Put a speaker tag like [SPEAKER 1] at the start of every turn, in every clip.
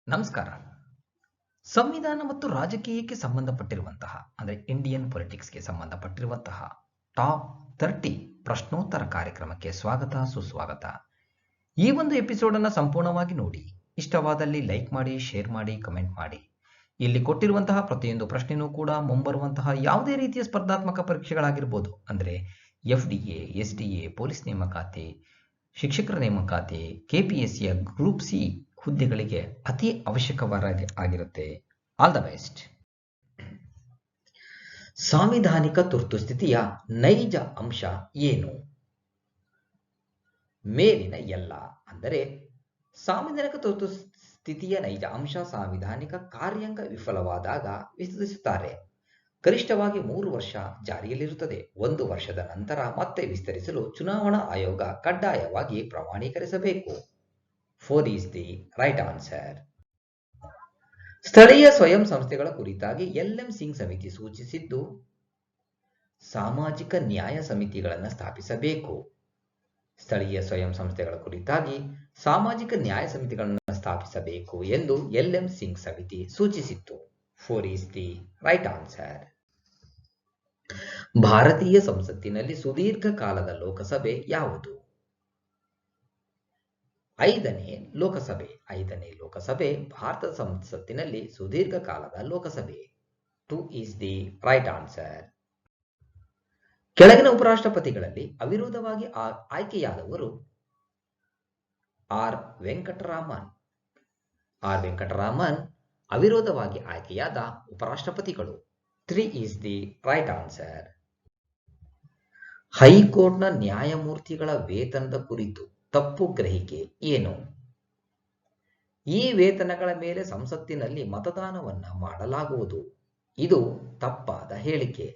[SPEAKER 1] ನಮಸ್ಕಾರ. ಸಂವಿಧಾನ ಮತ್ತು ರಾಜಕೀಯಕ್ಕೆ ಸಂಬಂಧಪಟ್ಟಿರುವಂತಹ ಅಂದರೆ ಇಂಡಿಯನ್ ಪೊಲಿಟಿಕ್ಸ್ಗೆ ಸಂಬಂಧಪಟ್ಟಿರುವಂತಹ ಟಾಪ್ 30 ಪ್ರಶ್ನೋತ್ತರ ಕಾರ್ಯಕ್ರಮಕ್ಕೆ ಸ್ವಾಗತ ಸುಸ್ವಾಗತ. ಈ ಒಂದು ಎಪಿಸೋಡನ್ನು ಸಂಪೂರ್ಣವಾಗಿ ನೋಡಿ. ಇಷ್ಟವಾದಲ್ಲಿ ಲೈಕ್ ಮಾಡಿ, ಶೇರ್ ಮಾಡಿ, ಕಮೆಂಟ್ ಮಾಡಿ. ಇಲ್ಲಿ ಕೊಟ್ಟಿರುವಂತಹ ಪ್ರತಿಯೊಂದು ಪ್ರಶ್ನೆಯೂ ಕೂಡ ಮುಂಬರುವಂತಹ ಯಾವುದೇ ರೀತಿಯ ಸ್ಪರ್ಧಾತ್ಮಕ ಪರೀಕ್ಷೆಗಳಾಗಿರ್ಬೋದು, ಅಂದರೆ FDA, SDA, ಪೊಲೀಸ್ ನೇಮಕಾತಿ, ಶಿಕ್ಷಕರ ನೇಮಕಾತಿ, KPSCಯ ಗ್ರೂಪ್ ಸಿ ಹುದ್ದೆಗಳಿಗೆ ಅತಿ ಅವಶ್ಯಕವಾಗಿರುತ್ತೆ. All the best. ಸಾಂವಿಧಾನಿಕ ತುರ್ತು ಸ್ಥಿತಿಯ ನೈಜ ಅಂಶ ಏನು? ಮೇಲಿನ ಎಲ್ಲ ಅಂದರೆ ಸಾಂವಿಧಾನಿಕ ತುರ್ತು ಸ್ಥಿತಿಯ ನೈಜ ಅಂಶ ಸಾಂವಿಧಾನಿಕ ಕಾರ್ಯಾಂಗ ವಿಫಲವಾದಾಗ ವಿಸ್ತರಿಸುತ್ತಾರೆ. ಗರಿಷ್ಠವಾಗಿ 3 ವರ್ಷ ಜಾರಿಯಲ್ಲಿರುತ್ತದೆ. 1 ವರ್ಷದ ನಂತರ ಮತ್ತೆ ವಿಸ್ತರಿಸಲು ಚುನಾವಣಾ ಆಯೋಗ ಕಡ್ಡಾಯವಾಗಿ ಪ್ರಮಾಣೀಕರಿಸಬೇಕು. 4 is the right answer. ಸ್ಥಳೀಯ ಸ್ವಯಂ ಸಂಸ್ಥೆಗಳ ಕುರಿತಾಗಿ LM ಸಿಂಗ್ ಸಮಿತಿ ಸೂಚಿಸಿದ್ದು ಸಾಮಾಜಿಕ ನ್ಯಾಯ ಸಮಿತಿಗಳನ್ನು ಸ್ಥಾಪಿಸಬೇಕು. ಸ್ಥಳೀಯ ಸ್ವಯಂ ಸಂಸ್ಥೆಗಳ ಕುರಿತಾಗಿ ಸಾಮಾಜಿಕ ನ್ಯಾಯ ಸಮಿತಿಗಳನ್ನು ಸ್ಥಾಪಿಸಬೇಕು ಎಂದು LM ಸಿಂಗ್ ಸಮಿತಿ ಸೂಚಿಸಿತ್ತು. 4 is the right answer. ಭಾರತೀಯ ಸಂಸತ್ತಿನಲ್ಲಿ ಸುದೀರ್ಘ ಕಾಲದ ಲೋಕಸಭೆ ಯಾವುದು? 5ನೇ ಲೋಕಸಭೆ. 5ನೇ ಲೋಕಸಭೆ ಭಾರತದ ಸಂಸತ್ತಿನಲ್ಲಿ ಸುದೀರ್ಘ ಕಾಲದ ಲೋಕಸಭೆ. 2 is the right answer. ಕೆಳಗಿನ ಉಪರಾಷ್ಟ್ರಪತಿಗಳಲ್ಲಿ ಅವಿರೋಧವಾಗಿ ಆಯ್ಕೆಯಾದವರು ಆರ್ ವೆಂಕಟರಾಮನ್. ಆರ್ ವೆಂಕಟರಾಮನ್ ಅವಿರೋಧವಾಗಿ ಆಯ್ಕೆಯಾದ ಉಪರಾಷ್ಟ್ರಪತಿಗಳು. 3 is the right answer. ಹೈಕೋರ್ಟ್ನ ನ್ಯಾಯಮೂರ್ತಿಗಳ ವೇತನದ ಕುರಿತು ತಪ್ಪು ಗ್ರಹಿಕೆ ಏನು? ಈ ವೇತನಗಳ ಮೇಲೆ ಸಂಸತ್ತಿನಲ್ಲಿ ಮತದಾನವನ್ನ ಮಾಡಲಾಗುವುದು. ಇದು ತಪ್ಪಾದ ಹೇಳಿಕೆ.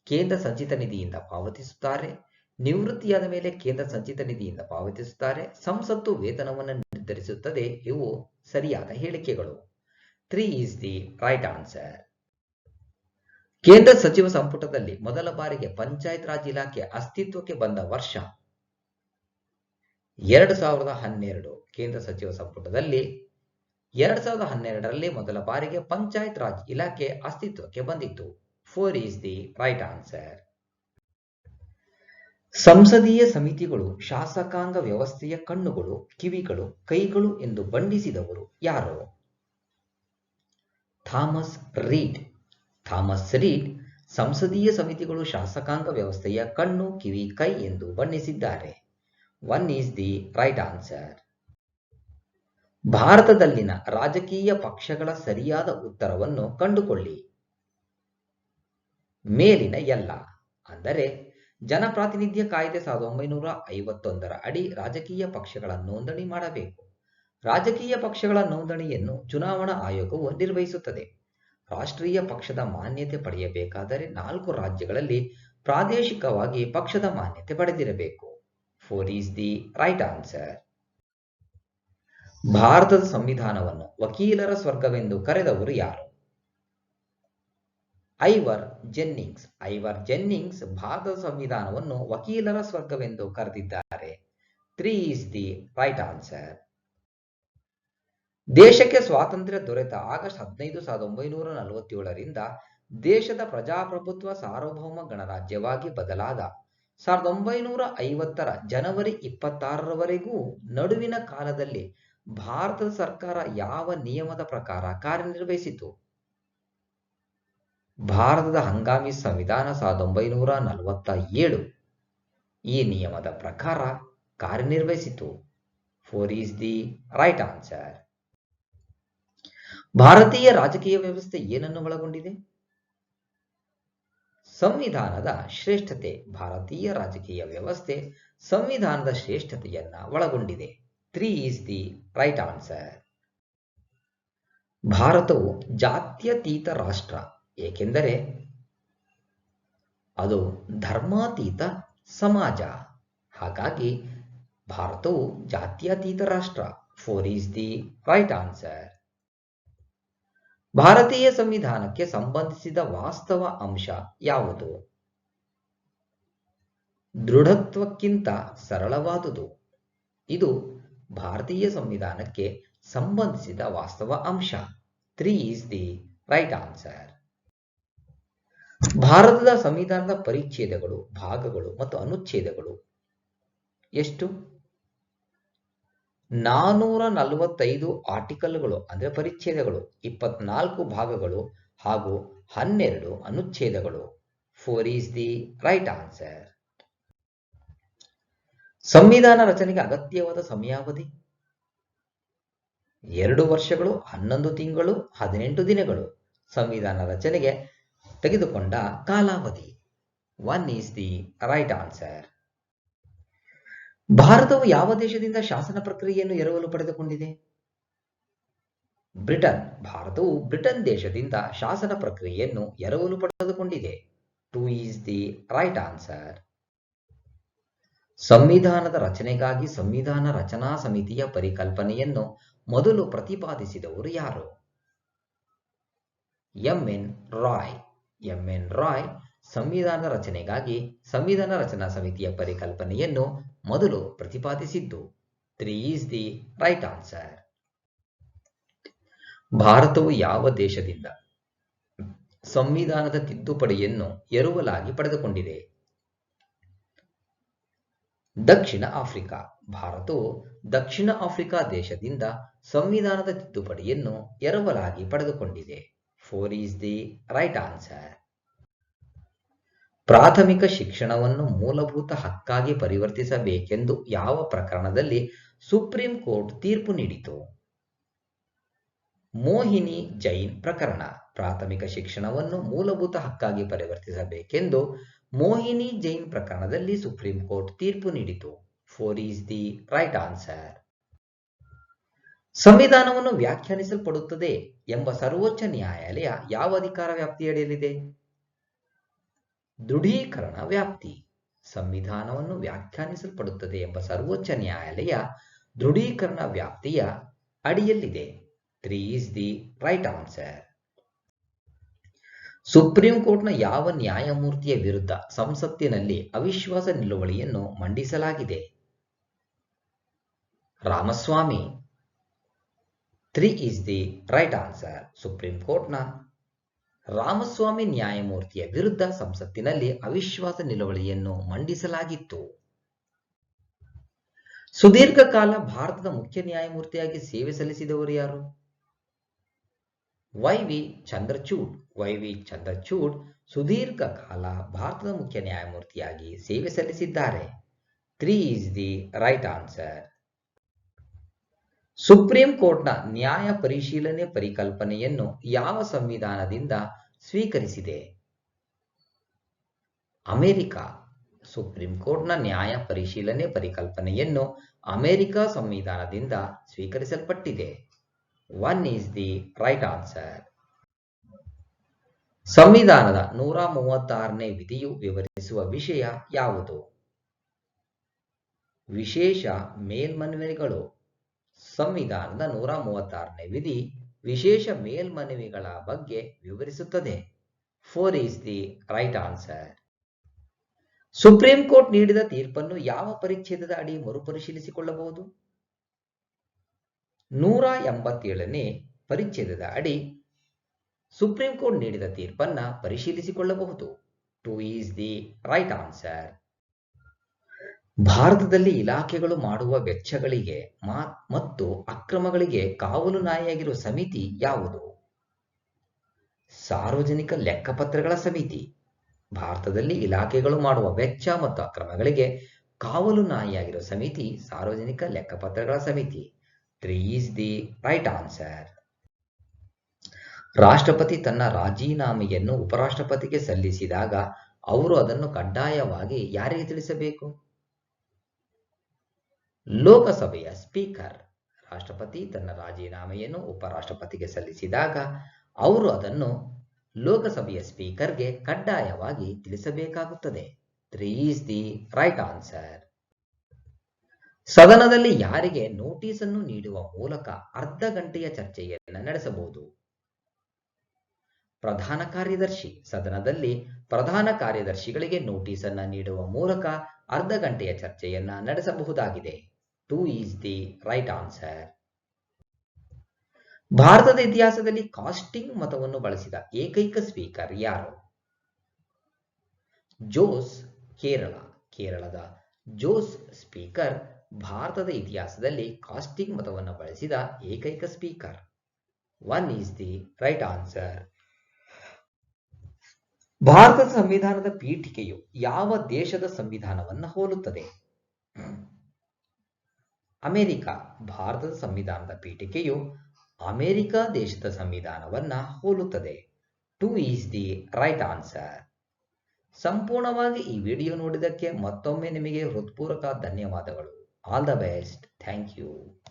[SPEAKER 1] ಕೇಂದ್ರ ಸಂಚಿತ ನಿಧಿಯಿಂದ ಪಾವತಿಸುತ್ತಾರೆ. ನಿವೃತ್ತಿಯಾದ ಮೇಲೆ ಕೇಂದ್ರ ಸಂಚಿತ ನಿಧಿಯಿಂದ ಪಾವತಿಸುತ್ತಾರೆ. ಸಂಸತ್ತು ವೇತನವನ್ನು ನಿರ್ಧರಿಸುತ್ತದೆ. ಇವು ಸರಿಯಾದ ಹೇಳಿಕೆಗಳು. 3 is the right answer. ಕೇಂದ್ರ ಸಚಿವ ಸಂಪುಟದಲ್ಲಿ ಮೊದಲ ಬಾರಿಗೆ ಪಂಚಾಯತ್ ರಾಜ್ ಇಲಾಖೆ ಅಸ್ತಿತ್ವಕ್ಕೆ ಬಂದ ವರ್ಷ 2012. ಕೇಂದ್ರ ಸಚಿವ ಸಂಪುಟದಲ್ಲಿ 2012ರಲ್ಲಿ ಮೊದಲ ಬಾರಿಗೆ ಪಂಚಾಯತ್ ರಾಜ್ ಇಲಾಖೆ ಅಸ್ತಿತ್ವಕ್ಕೆ ಬಂದಿತ್ತು. 4 is the right answer. ಸಂಸದೀಯ ಸಮಿತಿಗಳು ಶಾಸಕಾಂಗ ವ್ಯವಸ್ಥೆಯ ಕಣ್ಣುಗಳು, ಕಿವಿಗಳು, ಕೈಗಳು ಎಂದು ಬಣ್ಣಿಸಿದವರು ಯಾರು? Thomas read. ಥಾಮಸ್ ರೀಡ್ ಸಂಸದೀಯ ಸಮಿತಿಗಳು ಶಾಸಕಾಂಗ ವ್ಯವಸ್ಥೆಯ ಕಣ್ಣು, ಕಿವಿ, ಕೈ ಎಂದು ಬಣ್ಣಿಸಿದ್ದಾರೆ. 1 is the right answer. ಭಾರತದಲ್ಲಿನ ರಾಜಕೀಯ ಪಕ್ಷಗಳ ಸರಿಯಾದ ಉತ್ತರವನ್ನು ಕಂಡುಕೊಳ್ಳಿ. ಮೇಲಿನ ಎಲ್ಲ ಅಂದರೆ ಜನಪ್ರಾತಿನಿಧ್ಯ ಕಾಯ್ದೆ 1951ರ ಅಡಿ ರಾಜಕೀಯ ಪಕ್ಷಗಳ ನೋಂದಣಿ ಮಾಡಬೇಕು. ರಾಜಕೀಯ ಪಕ್ಷಗಳ ನೋಂದಣಿಯನ್ನು ಚುನಾವಣಾ ಆಯೋಗವು ನಿರ್ವಹಿಸುತ್ತದೆ. ರಾಷ್ಟ್ರೀಯ ಪಕ್ಷದ ಮಾನ್ಯತೆ ಪಡೆಯಬೇಕಾದರೆ 4 ರಾಜ್ಯಗಳಲ್ಲಿ ಪ್ರಾದೇಶಿಕವಾಗಿ ಪಕ್ಷದ ಮಾನ್ಯತೆ ಪಡೆದಿರಬೇಕು. 4 is the right answer. ಭಾರತದ ಸಂವಿಧಾನವನ್ನು ವಕೀಲರ ಸ್ವರ್ಗವೆಂದು ಕರೆದವರು ಯಾರು? Ivor Jennings. ಐವರ್ ಜೆನ್ನಿಂಗ್ಸ್ ಭಾರತದ ಸಂವಿಧಾನವನ್ನು ವಕೀಲರ ಸ್ವರ್ಗವೆಂದು ಕರೆದಿದ್ದಾರೆ. 3 is the right answer. ದೇಶಕ್ಕೆ ಸ್ವಾತಂತ್ರ್ಯ ದೊರೆತ ಆಗಸ್ಟ್ 15, 1947ರಿಂದ ದೇಶದ ಪ್ರಜಾಪ್ರಭುತ್ವ ಸಾರ್ವಭೌಮ ಗಣರಾಜ್ಯವಾಗಿ ಬದಲಾದ 1950ರ ಜನವರಿ 26ರವರೆಗೂ ನಡುವಿನ ಕಾಲದಲ್ಲಿ ಭಾರತದ ಸರ್ಕಾರ ಯಾವ ನಿಯಮದ ಪ್ರಕಾರ ಕಾರ್ಯನಿರ್ವಹಿಸಿತು? ಭಾರತದ ಹಂಗಾಮಿ ಸಂವಿಧಾನ 1947 ಈ ನಿಯಮದ ಪ್ರಕಾರ ಕಾರ್ಯನಿರ್ವಹಿಸಿತು. 4 is the right answer. ಭಾರತೀಯ ರಾಜಕೀಯ ವ್ಯವಸ್ಥೆ ಏನನ್ನು ಒಳಗೊಂಡಿದೆ? ಸಂವಿಧಾನದ ಶ್ರೇಷ್ಠತೆ. ಭಾರತೀಯ ರಾಜಕೀಯ ವ್ಯವಸ್ಥೆ ಸಂವಿಧಾನದ ಶ್ರೇಷ್ಠತೆಯನ್ನ ಒಳಗೊಂಡಿದೆ. 3 is the right answer. ಭಾರತವು ಜಾತ್ಯತೀತ ರಾಷ್ಟ್ರ ಏಕೆಂದರೆ ಅದು ಧರ್ಮಾತೀತ ಸಮಾಜ. ಹಾಗಾಗಿ ಭಾರತವು ಜಾತ್ಯತೀತ ರಾಷ್ಟ್ರ. 4 is the right answer. ಭಾರತೀಯ ಸಂವಿಧಾನಕ್ಕೆ ಸಂಬಂಧಿಸಿದ ವಾಸ್ತವ ಅಂಶ ಯಾವುದು? ದೃಢತ್ವಕ್ಕಿಂತ ಸರಳವಾದುದು. ಇದು ಭಾರತೀಯ ಸಂವಿಧಾನಕ್ಕೆ ಸಂಬಂಧಿಸಿದ ವಾಸ್ತವ ಅಂಶ. 3 ಈಸ್ ದಿ ರೈಟ್ ಆನ್ಸರ್. ಭಾರತದ ಸಂವಿಧಾನದ ಪರಿಚ್ಛೇದಗಳು, ಭಾಗಗಳು ಮತ್ತು ಅನುಚ್ಛೇದಗಳು ಎಷ್ಟು? 445 ಆರ್ಟಿಕಲ್ಗಳು ಅಂದರೆ ಪರಿಚ್ಛೇದಗಳು, 24 ಭಾಗಗಳು ಹಾಗೂ 12 ಅನುಚ್ಛೇದಗಳು. 4 ಈಸ್ ದಿ ರೈಟ್ ಆನ್ಸರ್. ಸಂವಿಧಾನ ರಚನೆಗೆ ಅಗತ್ಯವಾದ ಸಮಯಾವಧಿ 2 ವರ್ಷಗಳು 11 ತಿಂಗಳು 18 ದಿನಗಳು. ಸಂವಿಧಾನ ರಚನೆಗೆ ತೆಗೆದುಕೊಂಡ ಕಾಲಾವಧಿ. 1 ಈಸ್ ದಿ ರೈಟ್ ಆನ್ಸರ್. ಭಾರತವು ಯಾವ ದೇಶದಿಂದ ಶಾಸನ ಪ್ರಕ್ರಿಯೆಯನ್ನು ಎರವಲು ಪಡೆದುಕೊಂಡಿದೆ? ಬ್ರಿಟನ್. ಭಾರತವು ಬ್ರಿಟನ್ ದೇಶದಿಂದ ಶಾಸನ ಪ್ರಕ್ರಿಯೆಯನ್ನು ಎರವಲು ಪಡೆದುಕೊಂಡಿದೆ. 2 ಈಸ್ ದಿ ರೈಟ್ ಆನ್ಸರ್. ಸಂವಿಧಾನದ ರಚನೆಗಾಗಿ ಸಂವಿಧಾನ ರಚನಾ ಸಮಿತಿಯ ಪರಿಕಲ್ಪನೆಯನ್ನು ಮೊದಲು ಪ್ರತಿಪಾದಿಸಿದವರು ಯಾರು? ಎಂ.ಎನ್. ರಾಯ್. ಎಂ.ಎನ್. ರಾಯ್ ಸಂವಿಧಾನ ರಚನೆಗಾಗಿ ಸಂವಿಧಾನ ರಚನಾ ಸಮಿತಿಯ ಪರಿಕಲ್ಪನೆಯನ್ನು ಮೊದಲು ಪ್ರತಿಪಾದಿಸಿದ್ದು. 3 ಈಸ್ ದಿ ರೈಟ್ ಆನ್ಸರ್. ಭಾರತವು ಯಾವ ದೇಶದಿಂದ ಸಂವಿಧಾನದ ತಿದ್ದುಪಡಿಯನ್ನು ಎರವಲಾಗಿ ಪಡೆದುಕೊಂಡಿದೆ? ದಕ್ಷಿಣ ಆಫ್ರಿಕಾ. ಭಾರತವು ದಕ್ಷಿಣ ಆಫ್ರಿಕಾ ದೇಶದಿಂದ ಸಂವಿಧಾನದ ತಿದ್ದುಪಡಿಯನ್ನು ಎರವಲಾಗಿ ಪಡೆದುಕೊಂಡಿದೆ. 4 ಈಸ್ ದಿ ರೈಟ್ ಆನ್ಸರ್. ಪ್ರಾಥಮಿಕ ಶಿಕ್ಷಣವನ್ನು ಮೂಲಭೂತ ಹಕ್ಕಾಗಿ ಪರಿವರ್ತಿಸಬೇಕೆಂದು ಯಾವ ಪ್ರಕರಣದಲ್ಲಿ ಸುಪ್ರೀಂ ಕೋರ್ಟ್ ತೀರ್ಪು ನೀಡಿತು? ಮೋಹಿನಿ ಜೈನ್ ಪ್ರಕರಣ. ಪ್ರಾಥಮಿಕ ಶಿಕ್ಷಣವನ್ನು ಮೂಲಭೂತ ಹಕ್ಕಾಗಿ ಪರಿವರ್ತಿಸಬೇಕೆಂದು ಮೋಹಿನಿ ಜೈನ್ ಪ್ರಕರಣದಲ್ಲಿ ಸುಪ್ರೀಂ ಕೋರ್ಟ್ ತೀರ್ಪು ನೀಡಿತು. 4 ಈಸ್ ದಿ ರೈಟ್ ಆನ್ಸರ್. ಸಂವಿಧಾನವನ್ನು ವ್ಯಾಖ್ಯಾನಿಸಲ್ಪಡುತ್ತದೆ ಎಂಬ ಸರ್ವೋಚ್ಚ ನ್ಯಾಯಾಲಯ ಯಾವ ಅಧಿಕಾರ ವ್ಯಾಪ್ತಿಯಡಿಯಲ್ಲಿದೆ? ದೃಢೀಕರಣ ವ್ಯಾಪ್ತಿ. ಸಂವಿಧಾನವನ್ನು ವ್ಯಾಖ್ಯಾನಿಸಲ್ಪಡುತ್ತದೆ ಎಂಬ ಸರ್ವೋಚ್ಚ ನ್ಯಾಯಾಲಯ ದೃಢೀಕರಣ ವ್ಯಾಪ್ತಿಯ ಅಡಿಯಲ್ಲಿದೆ. 3 is the right answer. Supreme ಕೋರ್ಟ್ನ ಯಾವ ನ್ಯಾಯಮೂರ್ತಿಯ ವಿರುದ್ಧ ಸಂಸತ್ತಿನಲ್ಲಿ ಅವಿಶ್ವಾಸ ನಿಲುವಳಿಯನ್ನು ಮಂಡಿಸಲಾಗಿದೆ? Ramaswami. 3 is the right answer. Supreme ಕೋರ್ಟ್ನ ರಾಮಸ್ವಾಮಿ ನ್ಯಾಯಮೂರ್ತಿಯ ವಿರುದ್ಧ ಸಂಸತ್ತಿನಲ್ಲಿ ಅವಿಶ್ವಾಸ ನಿಲುವಳಿಯನ್ನು ಮಂಡಿಸಲಾಗಿತ್ತು. ಸುದೀರ್ಘ ಕಾಲ ಭಾರತದ ಮುಖ್ಯ ನ್ಯಾಯಮೂರ್ತಿಯಾಗಿ ಸೇವೆ ಸಲ್ಲಿಸಿದವರು ಯಾರು? ವೈ.ವಿ. ಚಂದ್ರಚೂಡ್. ವೈ.ವಿ. ಚಂದ್ರಚೂಡ್ ಸುದೀರ್ಘ ಕಾಲ ಭಾರತದ ಮುಖ್ಯ ನ್ಯಾಯಮೂರ್ತಿಯಾಗಿ ಸೇವೆ ಸಲ್ಲಿಸಿದ್ದಾರೆ. 3 is the right answer. Supreme ಕೋರ್ಟ್ನ ನ್ಯಾಯ ಪರಿಶೀಲನೆ ಪರಿಕಲ್ಪನೆಯನ್ನು ಯಾವ ಸಂವಿಧಾನದಿಂದ ಸ್ವೀಕರಿಸಿದೆ? ಅಮೆರಿಕ. ಸುಪ್ರೀಂ ಕೋರ್ಟ್ನ ನ್ಯಾಯ ಪರಿಶೀಲನೆ ಪರಿಕಲ್ಪನೆಯನ್ನು ಅಮೆರಿಕ ಸಂವಿಧಾನದಿಂದ ಸ್ವೀಕರಿಸಲ್ಪಟ್ಟಿದೆ. 1 ಈಸ್ ದಿ ರೈಟ್ ಆನ್ಸರ್. ಸಂವಿಧಾನದ 136ನೇ ವಿಧಿಯು ವಿವರಿಸುವ ವಿಷಯ ಯಾವುದು? ವಿಶೇಷ ಮೇಲ್ಮನವಿಗಳು. ಸಂವಿಧಾನದ 136ನೇ ವಿಧಿ ವಿಶೇಷ ಮೇಲ್ಮನವಿಗಳ ಬಗ್ಗೆ ವಿವರಿಸುತ್ತದೆ. 4 is the right answer. Supreme court ನೀಡಿದ ತೀರ್ಪನ್ನು ಯಾವ ಪರಿಚ್ಛೇದದ ಅಡಿ ಮರುಪರಿಶೀಲಿಸಿಕೊಳ್ಳಬಹುದು? 187ನೇ ಪರಿಚ್ಛೇದದ ಅಡಿ ಸುಪ್ರೀಂ ಕೋರ್ಟ್ ನೀಡಿದ ತೀರ್ಪನ್ನ ಪರಿಶೀಲಿಸಿಕೊಳ್ಳಬಹುದು. 2 ಈಸ್ ದಿ ರೈಟ್ ಆನ್ಸರ್. ಭಾರತದಲ್ಲಿ ಇಲಾಖೆಗಳು ಮಾಡುವ ವೆಚ್ಚಗಳಿಗೆ ಮತ್ತು ಅಕ್ರಮಗಳಿಗೆ ಕಾವಲು ನಾಯಿಯಾಗಿರುವ ಸಮಿತಿ ಯಾವುದು? ಸಾರ್ವಜನಿಕ ಲೆಕ್ಕಪತ್ರಗಳ ಸಮಿತಿ. ಭಾರತದಲ್ಲಿ ಇಲಾಖೆಗಳು ಮಾಡುವ ವೆಚ್ಚ ಮತ್ತು ಅಕ್ರಮಗಳಿಗೆ ಕಾವಲು ನಾಯಿಯಾಗಿರುವ ಸಮಿತಿ ಸಾರ್ವಜನಿಕ ಲೆಕ್ಕಪತ್ರಗಳ ಸಮಿತಿ. 3 ಈಸ್ ದಿ ರೈಟ್ ಆನ್ಸರ್. ರಾಷ್ಟ್ರಪತಿ ತನ್ನ ರಾಜೀನಾಮೆಯನ್ನು ಉಪರಾಷ್ಟ್ರಪತಿಗೆ ಸಲ್ಲಿಸಿದಾಗ ಅವರು ಅದನ್ನು ಕಡ್ಡಾಯವಾಗಿ ಯಾರಿಗೆ ತಿಳಿಸಬೇಕು? ಲೋಕಸಭೆಯ ಸ್ಪೀಕರ್. ರಾಷ್ಟ್ರಪತಿ ತನ್ನ ರಾಜೀನಾಮೆಯನ್ನು ಉಪರಾಷ್ಟ್ರಪತಿಗೆ ಸಲ್ಲಿಸಿದಾಗ ಅವರು ಅದನ್ನು ಲೋಕಸಭೆಯ ಸ್ಪೀಕರ್ಗೆ ಕಡ್ಡಾಯವಾಗಿ ತಿಳಿಸಬೇಕಾಗುತ್ತದೆ. 3 ಈಸ್ ದಿ ರೈಟ್ ಆನ್ಸರ್. ಸದನದಲ್ಲಿ ಯಾರಿಗೆ ನೋಟಿಸ್ ಅನ್ನು ನೀಡುವ ಮೂಲಕ ಅರ್ಧ ಗಂಟೆಯ ಚರ್ಚೆಯನ್ನು ನಡೆಸಬಹುದು? ಪ್ರಧಾನ ಕಾರ್ಯದರ್ಶಿ. ಸದನದಲ್ಲಿ ಪ್ರಧಾನ ಕಾರ್ಯದರ್ಶಿಗಳಿಗೆ ನೋಟಿಸ್ ಅನ್ನು ನೀಡುವ ಮೂಲಕ ಅರ್ಧ ಗಂಟೆಯ ಚರ್ಚೆಯನ್ನ ನಡೆಸಬಹುದಾಗಿದೆ. 2 ಈಸ್ ದಿ ರೈಟ್ ಆನ್ಸರ್. ಭಾರತದ ಇತಿಹಾಸದಲ್ಲಿ ಕಾಸ್ಟಿಂಗ್ ಮತವನ್ನು ಬಳಸಿದ ಏಕೈಕ ಸ್ಪೀಕರ್ ಯಾರು? ಜೋಸ್. ಕೇರಳದ ಜೋಸ್ ಸ್ಪೀಕರ್ ಭಾರತದ ಇತಿಹಾಸದಲ್ಲಿ ಕಾಸ್ಟಿಂಗ್ ಮತವನ್ನು ಬಳಸಿದ ಏಕೈಕ speaker. 1 is the right answer. ಭಾರತದ ಸಂವಿಧಾನದ ಪೀಠಿಕೆಯು ಯಾವ ದೇಶದ ಸಂವಿಧಾನವನ್ನು ಹೋಲುತ್ತದೆ? ಅಮೆರಿಕ. ಭಾರತದ ಸಂವಿಧಾನದ ಪೀಠಿಕೆಯು ಅಮೆರಿಕ ದೇಶದ ಸಂವಿಧಾನವನ್ನ ಹೋಲುತ್ತದೆ. 2 is the right answer. ಸಂಪೂರ್ಣವಾಗಿ ಈ ವಿಡಿಯೋ ನೋಡಿದ್ದಕ್ಕೆ ಮತ್ತೊಮ್ಮೆ ನಿಮಗೆ ಹೃತ್ಪೂರ್ವಕ ಧನ್ಯವಾದಗಳು. All the best. Thank you.